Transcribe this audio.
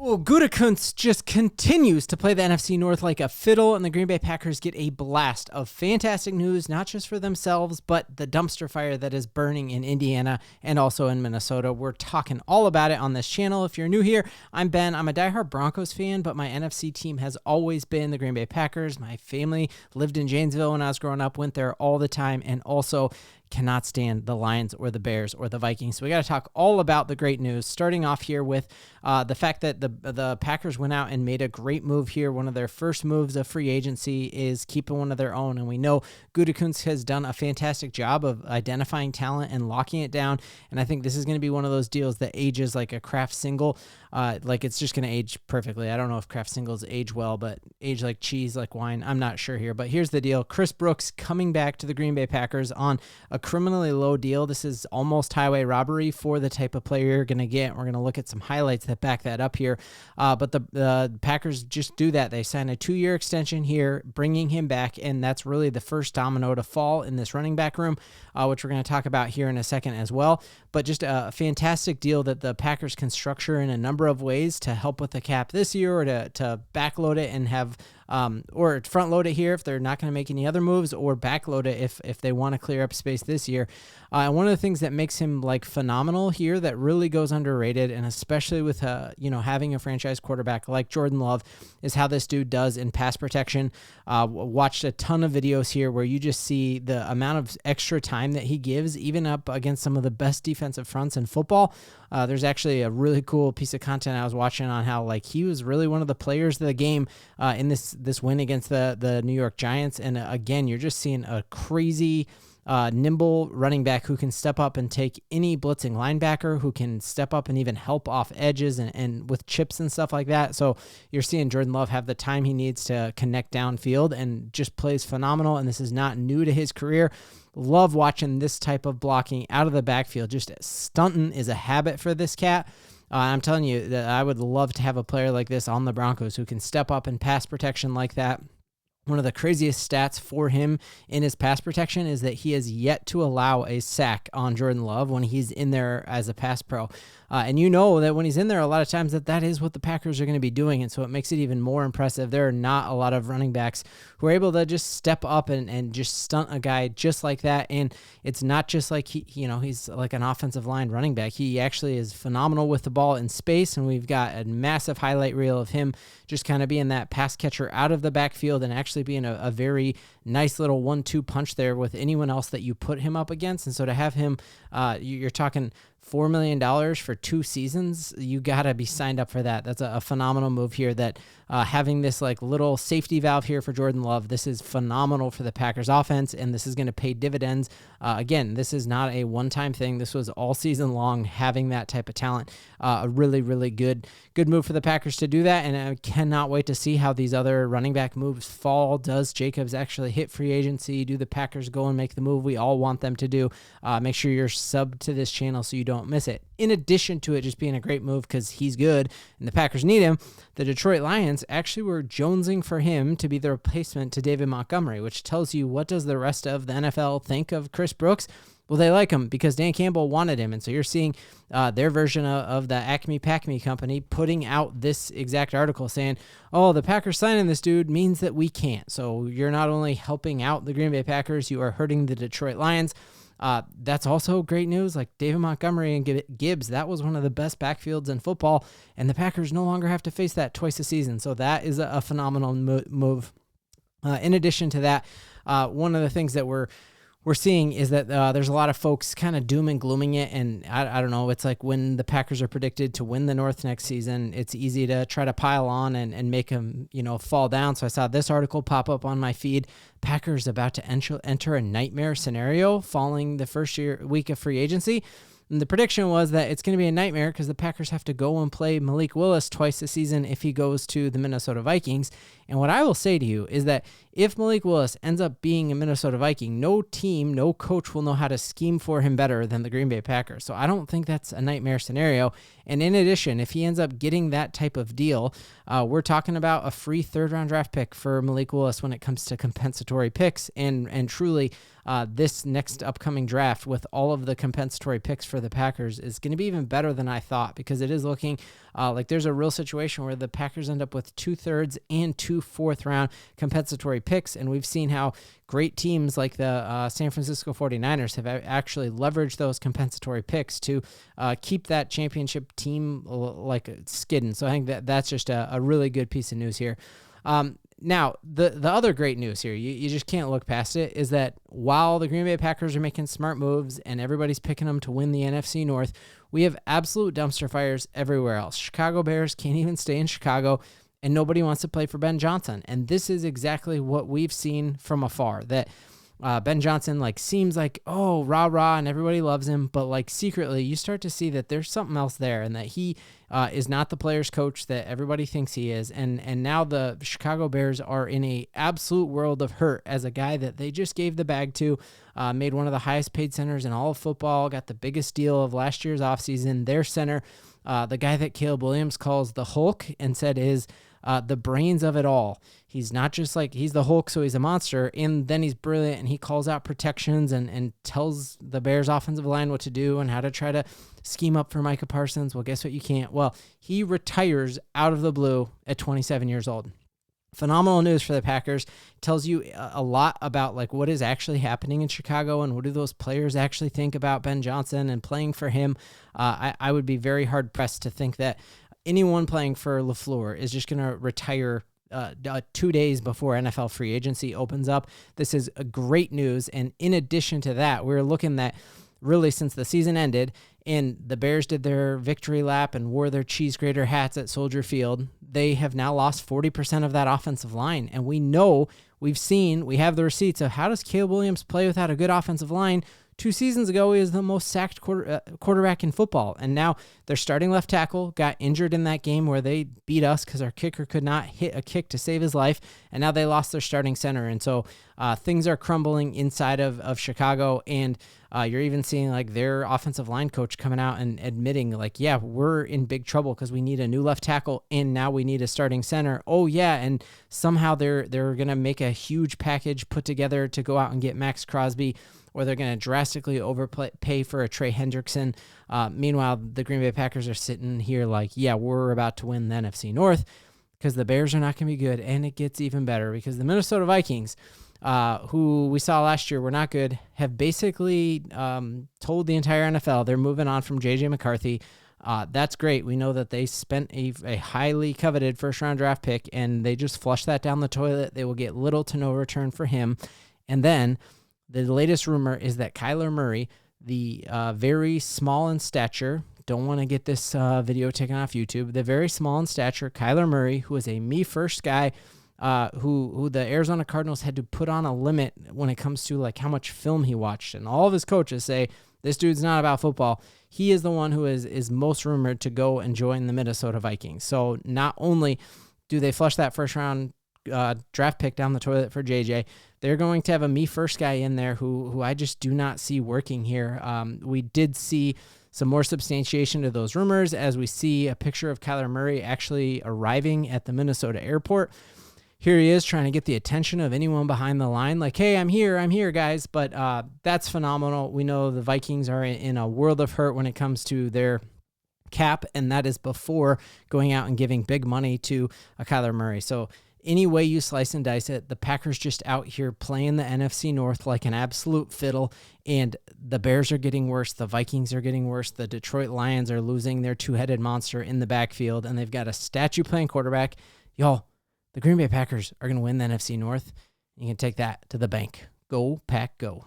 Well, Gutekunst just continues to play the NFC North like a fiddle, and the Green Bay Packers get a blast of fantastic news, not just for themselves, but the dumpster fire that is burning in Indiana and also in Minnesota. We're talking all about it on this channel. If you're new here, I'm Ben. I'm a diehard Broncos fan, but my NFC team has always been the Green Bay Packers. My family lived in Janesville when I was growing up, went there all the time, and also cannot stand the Lions or the Bears or the Vikings. So we got to talk all about the great news, starting off here with the fact that the Packers went out and made a great move here. One of their first moves of free agency is keeping one of their own. And we know Gutekunst has done a fantastic job of identifying talent and locking it down. And I think this is going to be one of those deals that ages like a Kraft single. Like it's just going to age perfectly. I don't know if Kraft singles age well, but age like cheese, like wine. I'm not sure here, but here's the deal. Chris Brooks coming back to the Green Bay Packers on a criminally low deal. This is almost highway robbery for the type of player you're going to get. We're going to look at some highlights that back that up here. But the Packers just do that. They sign a 2-year extension here, bringing him back. And that's really the first domino to fall in this running back room, which we're going to talk about here in a second as well. But just a fantastic deal that the Packers can structure in a number of ways to help with the cap this year, or to backload it and have or front load it here if they're not going to make any other moves, or backload it if they want to clear up space this year. And one of the things that makes him like phenomenal here that really goes underrated, and especially with having a franchise quarterback like Jordan Love, is how this dude does in pass protection. Watched a ton of videos here where you just see the amount of extra time that he gives, even up against some of the best defensive fronts in football. There's actually a really cool piece of content I was watching on how like he was really one of the players of the game in this win against the New York Giants. And again, you're just seeing a crazy nimble running back who can step up and take any blitzing linebacker, who can step up and even help off edges and with chips and stuff like that. So you're seeing Jordan Love have the time he needs to connect downfield and just plays phenomenal. And this is not new to his career. Love watching this type of blocking out of the backfield. Just stunting is a habit for this cat. I'm telling you that I would love to have a player like this on the Broncos who can step up in pass protection like that. One of the craziest stats for him in his pass protection is that he has yet to allow a sack on Jordan Love when he's in there as a pass pro. And you know that when he's in there, a lot of times that is what the Packers are going to be doing. And so it makes it even more impressive. There are not a lot of running backs who are able to just step up and just stunt a guy just like that. And it's not just like he's like an offensive line running back. He actually is phenomenal with the ball in space. And we've got a massive highlight reel of him just kind of being that pass catcher out of the backfield and actually being a very nice little 1-2 punch there with anyone else that you put him up against. And so to have him, you're talking $4 million for 2 seasons, you got to be signed up for that. That's a phenomenal move here, that having this like little safety valve here for Jordan Love, this is phenomenal for the Packers offense, and this is going to pay dividends. Again, this is not a one-time thing. This was all season long, having that type of talent. A really, really good move for the Packers to do that, and I cannot wait to see how these other running back moves fall. Does Jacobs actually hit free agency? Do the Packers go and make the move we all want them to do? Make sure you're subbed to this channel so you don't miss it. In addition to it just being a great move because he's good and the Packers need him, the Detroit Lions actually were jonesing for him to be the replacement to David Montgomery, which tells you, what does the rest of the NFL think of Chris Brooks? Well, they like him because Dan Campbell wanted him. And so you're seeing their version of the Acme Packme company putting out this exact article saying, oh, the Packers signing this dude means that we can't. So you're not only helping out the Green Bay Packers, you are hurting the Detroit Lions. That's also great news. Like David Montgomery and Gibbs, that was one of the best backfields in football, and the Packers no longer have to face that twice a season. So that is a phenomenal move. In addition to that, one of the things that we're seeing is that there's a lot of folks kind of doom and glooming it. And I don't know, it's like when the Packers are predicted to win the North next season, it's easy to try to pile on and make them, fall down. So I saw this article pop up on my feed. Packers about to enter a nightmare scenario following the first week of free agency. And the prediction was that it's going to be a nightmare because the Packers have to go and play Malik Willis twice a season if he goes to the Minnesota Vikings. And what I will say to you is that if Malik Willis ends up being a Minnesota Viking, no team, no coach will know how to scheme for him better than the Green Bay Packers. So I don't think that's a nightmare scenario. And in addition, if he ends up getting that type of deal, we're talking about a free 3rd-round draft pick for Malik Willis when it comes to compensatory picks. And truly, this next upcoming draft with all of the compensatory picks for the Packers is going to be even better than I thought, because it is looking like there's a real situation where the Packers end up with 2/3 and 2 4th-round compensatory picks, and we've seen how great teams like the San Francisco 49ers have actually leveraged those compensatory picks to keep that championship team like skidding. So I think that's just a really good piece of news here. Now, the other great news here, you just can't look past it, is that while the Green Bay Packers are making smart moves and everybody's picking them to win the NFC North, we have absolute dumpster fires everywhere else. Chicago Bears can't even stay in Chicago, and nobody wants to play for Ben Johnson. And this is exactly what we've seen from afar, that Ben Johnson seems like, oh, rah, and everybody loves him, but secretly you start to see that there's something else there, and that he is not the player's coach that everybody thinks he is. And now the Chicago Bears are in a absolute world of hurt as a guy that they just gave the bag to, made one of the highest paid centers in all of football, got the biggest deal of last year's offseason. Their center, the guy that Caleb Williams calls the Hulk and said is the brains of it all. He's not just he's the Hulk, so he's a monster, and then he's brilliant, and he calls out protections and tells the Bears offensive line what to do and how to try to scheme up for Micah Parsons. Well, guess what? You can't. Well, he retires out of the blue at 27 years old. Phenomenal news for the Packers. Tells you a lot about what is actually happening in Chicago and what do those players actually think about Ben Johnson and playing for him. I would be very hard pressed to think that anyone playing for LaFleur is just going to retire 2 days before NFL free agency opens up. This is a great news. And in addition to that, we're looking at really since the season ended and the Bears did their victory lap and wore their cheese grater hats at Soldier Field, they have now lost 40% of that offensive line. And we know, we have the receipts of how does Caleb Williams play without a good offensive line. 2 seasons ago, he was the most sacked quarterback in football. And now their starting left tackle got injured in that game where they beat us because our kicker could not hit a kick to save his life. And now they lost their starting center. And so things are crumbling inside of Chicago. And you're even seeing their offensive line coach coming out and admitting yeah, we're in big trouble because we need a new left tackle and now we need a starting center. Oh yeah. And somehow they're going to make a huge package put together to go out and get Max Crosby, or they're going to drastically overpay for a Trey Hendrickson. Meanwhile, the Green Bay Packers are sitting here yeah, we're about to win the NFC North because the Bears are not going to be good. And it gets even better because the Minnesota Vikings, who we saw last year were not good, have basically told the entire NFL they're moving on from J.J. McCarthy. That's great. We know that they spent a highly coveted first-round draft pick, and they just flushed that down the toilet. They will get little to no return for him. And then the latest rumor is that Kyler Murray, the very small in stature, don't want to get this video taken off YouTube, the very small in stature Kyler Murray, who is a me-first guy, who the Arizona Cardinals had to put on a limit when it comes to how much film he watched. And all of his coaches say, this dude's not about football. He is the one who is most rumored to go and join the Minnesota Vikings. So not only do they flush that first-round draft pick down the toilet for JJ, they're going to have a me-first guy in there who I just do not see working here. We did see some more substantiation to those rumors as we see a picture of Kyler Murray actually arriving at the Minnesota airport. Here he is trying to get the attention of anyone behind the line. Hey, I'm here, guys. But that's phenomenal. We know the Vikings are in a world of hurt when it comes to their cap, and that is before going out and giving big money to a Kyler Murray. So any way you slice and dice it, the Packers just out here playing the NFC North like an absolute fiddle, and the Bears are getting worse. The Vikings are getting worse. The Detroit Lions are losing their two-headed monster in the backfield, and they've got a statue playing quarterback. Y'all, the Green Bay Packers are going to win the NFC North. You can take that to the bank. Go, Pack, go.